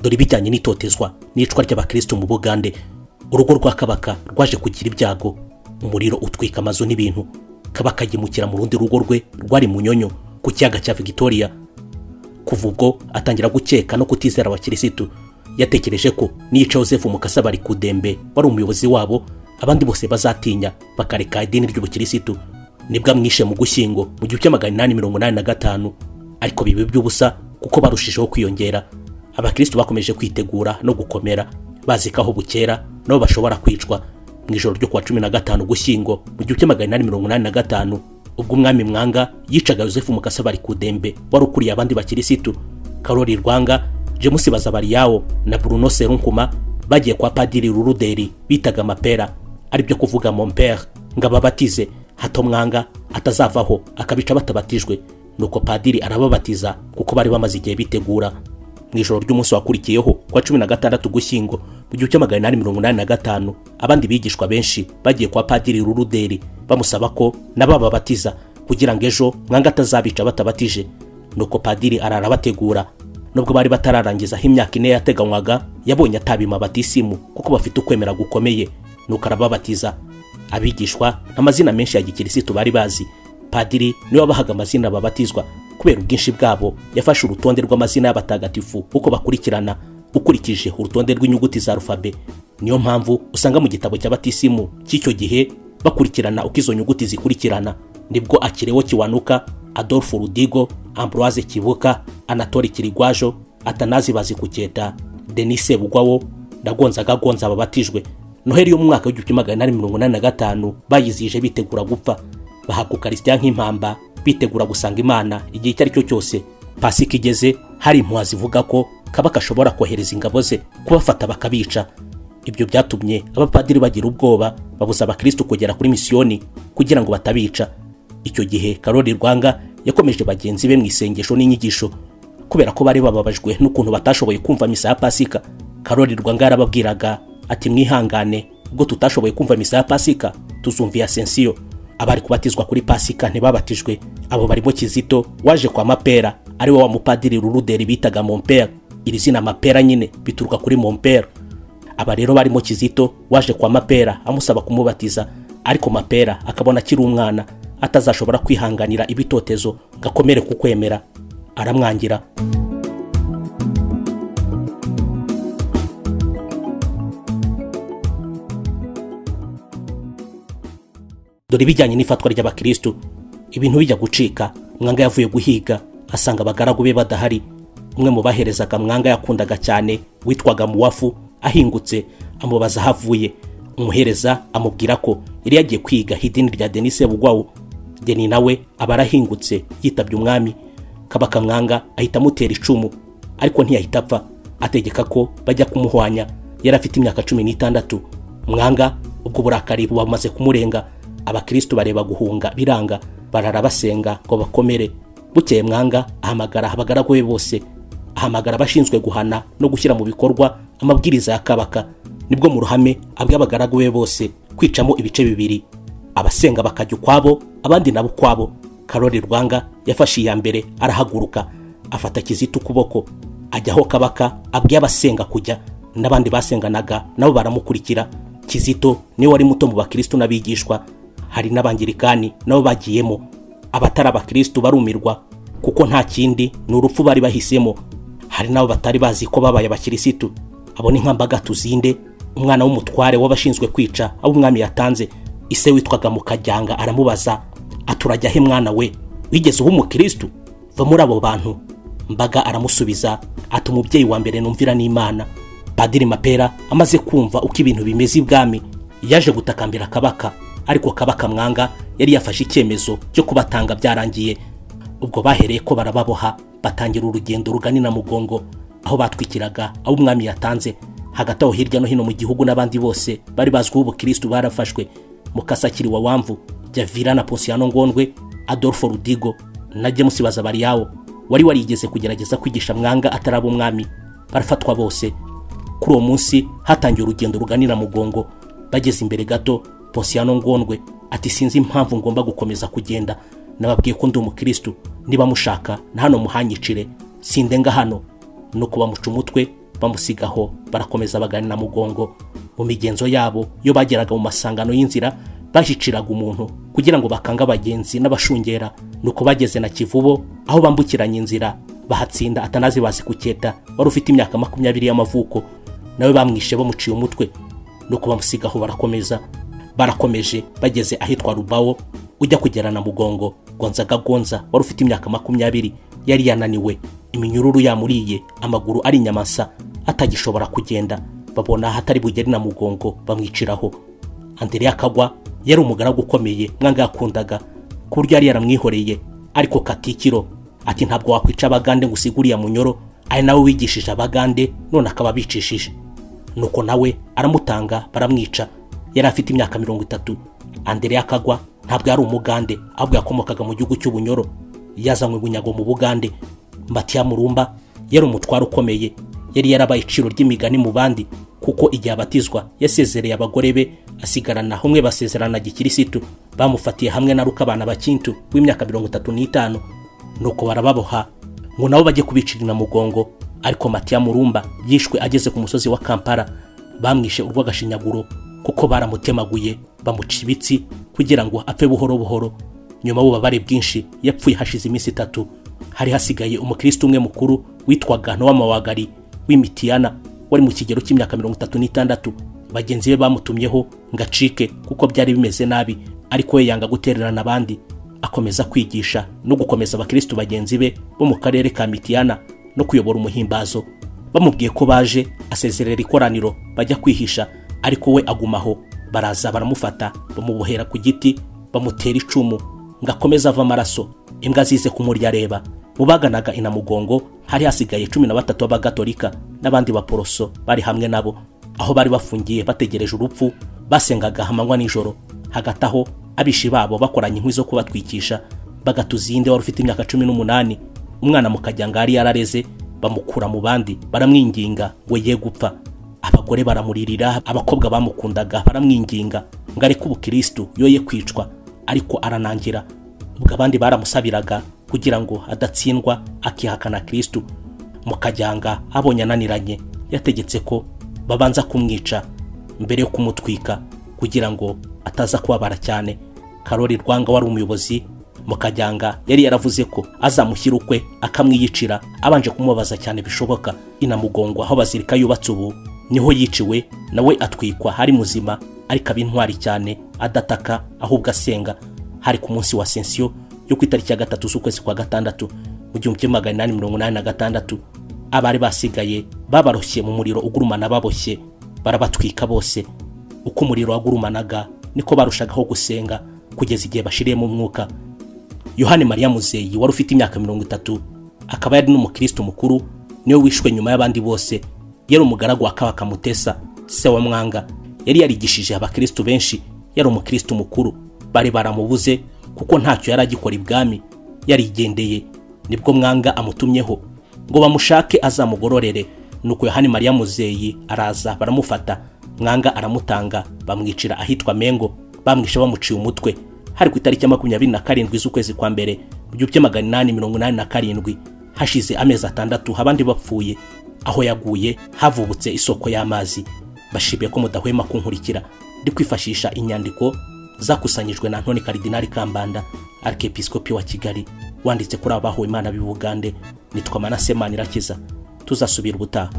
dore ibijyanye n'itotezwa n'icwa ry'abakristo mu Bugande. Urugo rwa Kabaka rwaje kugira ibyago, umuriro utwika amazu n'ibintu. Kabaka yimukira mu rundi rugo rwe rwari mu Nyonyo ku kiyaga cya Victoria. Kuva ubwo atangira gukeka no kutizera abakirisitu. Yatekereje ko niyica Joseph Mukasa bari kudembe wari umuyobozi wabo, abandi bose bazatinya bakareka idini ry'ubukirisitu. Nibwo amwishe mu Gushyingo mu 1885, ariko bibi by'ubusa kuko barushijeho kwiyongera. Abakristo bakomeje kwitegura no gukomera, bazikaho bukera nabo bashobora kwicwa. Mu ijoro ryo kwa 15 Gushyingo mu 1885, ubwo umwami Mwanga yicaga Joseph Mukasa bari kudembe wari ukuriye abandi bakirisitu, Karoli Rwanga, James Bazabariyawo na Bruno Serunkuma bagiye kwa Padiri Ruruderi bitaga Mapera, ari byo kuvuga mon père, ngo ababatize hato Mwanga atazavaho akabica batabatijwe. Nuko Padiri arababatiza kuko bari bamaze igihe bitegura. Mu ijoro ry'umunsi wakurikiyeho kwa 16 Gushyingo mu 1885, abandi bigishwa benshi bagiye kwa Padiri Ruruderi bamusaba ko nabababatiza kugira ngo ejo Mwanga atazabica batabatije. Nuko Padiri ararabategura. Nubwo bari batararangiza imyaka 4 yateganywaga, yabonye atabima batisimu kuko bafite ukwemera gukomeye. Nuko arababatiza. Abigishwa amazina menshi ya gikirisitu bari bazi. Padiri niwe wabahaga amazina babatizwa. Kubera ubwinshi bwabo, yafashe urutonde rw'amazina y'abatagatifu uko bakurikirana ukurikije urutonde rw'inyuguti za alfabe. Niyo mpamvu usanga mu gitabo cy'abatisimu cy'icyo gihe bakurikirana uko izo nyuguti zikurikirana. Nibwo Akilewo Kiwanuka, Adolphe Rudigo, Ambroise Kibuka, Anatole Kirigwajo, Atanazi Bazikuketa, Denis Sebugwawo na Gonzaga Gonza babatijwe. Noheli yo mu mwaka w'1885 bayizije bitegura gupfa. Bahabwa Ukaristiya nk'impamba bitegura gusanga Imana igihe cyari cyo cyose. Pasika igeze, hari impuha zivuga ko Kabaka ashobora kohereza ingabo ze kubafata bakabica. Ibyo byatumye abapadiri bagira ubwoba, babuza abakristo kugera kuri misiyoni kugira ngo batabica. Icyo gihe Karoli Rwanga yakomeje bagenzi be mu isengesho n'inyigisho. Kubera ko bari bababajwe n'ukuntu batashoboye kumva misa ya Pasika, Karoli Rwanga yarababwiraga ati mwihangane, ubwo tutashoboye kumva misa ya Pasika tuzumva Ascension. Abari kubatizwa kuri Pasika ntibabatijwe. Abo barimo Kizito waje kwa Mapera, ari wa mupadiri Ruruderi bitaga mon père. Iri zina Mapera nyine bituruka kuri mon père. Aba rero barimo Kizito waje kwa Mapera amusaba kumubatiza, ariko Mapera akabona kiri umwana atazashobora kwihanganira ibitotezo gakomere kukwemera, aramwangira. Dore bijyanye n'ifatwa ry'abakristo, ibintu bijya gucika. Mwanga yavuye guhiga asanga abagaragu be badahari. Umwe mu baherezaga Mwanga yakundaga cyane witwaga Muwafu ahingutse amubaza havuye. Umuhereza amubwira ko yari yagiye kwiga idini rya Denis Sebugwawo. Deni nawe abarahingutse yitabye umwami. Kabaka Mwanga ahita amutera icumu, ariko ntiyahita apfa. Ategeka ko bajya kumuhwanya. Yari afite imyaka 16. Mwanga ubwo burakari bamaze kumurenga, abakristo bareba guhunga biranga, barara basenga ngo bakomere. Bukeye Mwanga ahamagara abagaragu be bose, ahamagara abashinzwe guhana no gushyira mu bikorwa amabwiriza ya Kabaka. Nibwo mu ruhame abwe abagaragu be bose kwicamo ibice bibiri, abasenga bakajya ukwabo, abandi nabo kwabo. Karoli Rwanga yafashe iya mbere, arahaguruka afata Kizito ukuboko ajyaho Kabaka abwiye abasenga kujya, n'abandi basenganaga nabo baramukurikira. Kizito niwe wari muto mu bakristo n'abigishwa. Hari n'abangirikani nabo bagiyemo. Abatari abakristo barumirwa kuko nta kindi ni urupfu bari bahisemo. Hari nabo batari bazi ko babaye abakirisitu. Abo ni nk'Mbaga Tuzinde, umwana w'umutware w'abashinzwe kwica abo umwami yatanze. Ise witwaga Mukajyanga aramubaza, aturajya he mwana we, wigeze uba umukristo? Va muri abo bantu. Mbaga aramusubiza ati umubyeyi wa mbere numvira n'Imana. Padiri Mapera amaze kumva uko ibintu bimeze ibwami, yaje gutakambira Kabaka, ariko Kabaka Mwanga yari yafashe icyemezo cyo kubatanga byarangiye. Ubwo bahereye ko barababoha, batangira urugendo ruganina Mugongo, aho batwikiraga abo umwami yatanze. Hagati aho hirya no hino mu gihugu n'abandi bose bari bazwiho ubukristo barafashwe. Mukasa Kiriwa Wamvu, Javira na Ponsiano Ngondwe, Adolphe Rudigo na James Bazabariyawo wari warigeze kugerageza kwigisha Mwanga ataraba umwami, barafatwa bose. Kuri uwo munsi hatangiye urugendo ruganira Mugongo. Bageze imbere gato, Ponsiano Ngondwe ati sinzi impamvu ngomba gukomeza kugenda, nababwiye ko ndi umukristo, niba mushaka na hano muhanyicire, sindenga hano. Nuko bamuca umutwe bamusigaho barakomeza bagana na Mugongo. Mu migenzo yabo iyo bageraga mu masangano y'inzira bashiciraga umuntu kugira ngo bakanga abagenzi n'abashungera. Nuko bageze na Kivubo aho bambukiranye inzira bahatsinda Atanazi Bazikuketa wari ufite imyaka 20 y'amavuko, nawe bamwishe bamuciye umutwe. Nuko bamusigaho barakomeje bageze ahitwa Rubawo ujya kugera na Mugongo. Gonzaga wari ufite imyaka 20 yari yananiwe, iminyururu yamuriye, amaguru ari nyamansa atagishobora kugenda. Babona hatari bugeri na Mugongo bamwiciraho. Andrea Kagwa yari umugaragu ukomeye Mwanga yakundaga ku buryo yari yaramwihoreye, ariko Katikiro ati ntabwo wakwica Abagande ngo usiguriye Munyoro, ari nawe wigishije Abagande none akaba bicishije. Nuko nawe aramutanga baramwica, yari afite imyaka 30. Andrea Kagwa ntabwo yari umugande, ahubwo yakomokaga mu gihugu cy'Ubunyoro, yazanywe bunyago mu Bugande. Matiya Murumba yari umutwaro ukomeye, yari yarabaye iciro ry'imigani mu bandi, kuko igihe abatizwa yasezereye abagore be asigarana hamwe basezerana gikirisitu. Bamufatiye hamwe na Rukabana Bakintu w'imyaka 35. Nuko barababoha ngo nabo bajye kubicira na Mugongo, ariko Matiya Murumba yishwe ageze ku musozi wa Kampala. Bamwishe urw'agashinyaguro kuko baramutemaguye bamuca ibitsi kugira ngo apfe buhoro buhoro. Nyuma y'ububabare bwinshi yapfuye hashize iminsi 3. Hari hasigaye umukristo umwe mukuru witwaga Nowa Mawagari w'Imitiyana wari mu kigero cy'imyaka 36. Bagenzi be bamutumyeho ngacike kuko byari bimeze nabi, ariko we yanga gutererana abandi, akomeza kwigisha no gukomeza abakristo bagenzi be bo mu karere ka Mitiyana no kuyobora umuhimbazo. Bamubwiye ko baje asezerera ikoraniro bajya kwihisha, ariko we agumaho. Baraza baramufata bamubohera ku giti bamutera icumu ngakomeza ava amaraso. Imbwa zize kumurya reba. Mu baganaga ina Mugongo hari hasigaye 13 b'Abagatolika n'abandi baporoso bari hamwe nabo, aho bari bafungiye bategereje urupfu. Basengaga hamanywa nijoro. Hagati aho abishi babo bakoranye inkwi zo kubatwikisha bagatuzinde wari ufite imyaka 18. Umwana mu Kajyangari yarareze bamukura mu bandi baramwinginga ngo ye gupfa. Abagore baramuririra, abakobwa bamukundaga baramwinginga ngo areke ubukristo yoye kwicwa, ariko aranangira. Ubwo abandi baramusabiraga kugira ngo adatsindwa akihakana Kristo. Mu Kajyanga abonye ananiranye yategetse ko babanza kumwica mbere yo kumutwika kugira ngo ataza kubabara cyane. Karori Rwanga wari umuyobozi mu Kajyanga yari yaravuze ko azamushyira ukwe akamwiyicira abanje kumubaza cyane bishoboka. Ina Mugongo aho bazirika yubatse ubu niho yiciwe, nawe atwikwa hari muzima, ariko abintwari cyane adataka ahubwo asenga. Hari ku munsi wa Ascension yo ku itariki ya 3 z'ukwezi kwa 6 mu 1886. Abari basigaye babaroshye mu muriro ugurumana baboshye barabatwika bose. Uko umuriro wagurumanaga niko barushagaho gusenga kugeza igihe bashiriye mu mwuka. Yohani Mariya Muzeyi wari ufite imyaka 30, akaba yari n'umukristo mukuru, niwe wishwe nyuma y'abandi bose. Yari umugaragu wa Kabaka Mutesa se wa Mwanga, yari yarigishije abakristo benshi, yari umukristo mukuru. Bari baramubuze kuko ntacyo yaragikora ibwami, yarigendeye. Nibwo Mwanga amutumyeho ngo bamushake azamugororere. Nuko Yohani Mariya Muzeyi araza baramufata. Mwanga aramutanga bamwicira ahitwa Mengo, bamwishe bamuciye umutwe. Hari ku itariki ya 27 z'ukwezi kwa mbere mu 1887. Hashize amezi 6 abandi bapfuye. Aho yaguye havubutse isoko y'amazi. Bashibiye ko mudahwema kunkurikira ndi kwifashisha inyandiko zakusanyijwe na Antoni Karidinali Kambanda, Arkepiskopi wa Kigali, wanditse kuri abaho Imana b'Ubugande. Nitwa Manase Manirakiza. Tuzasubira ubutaha.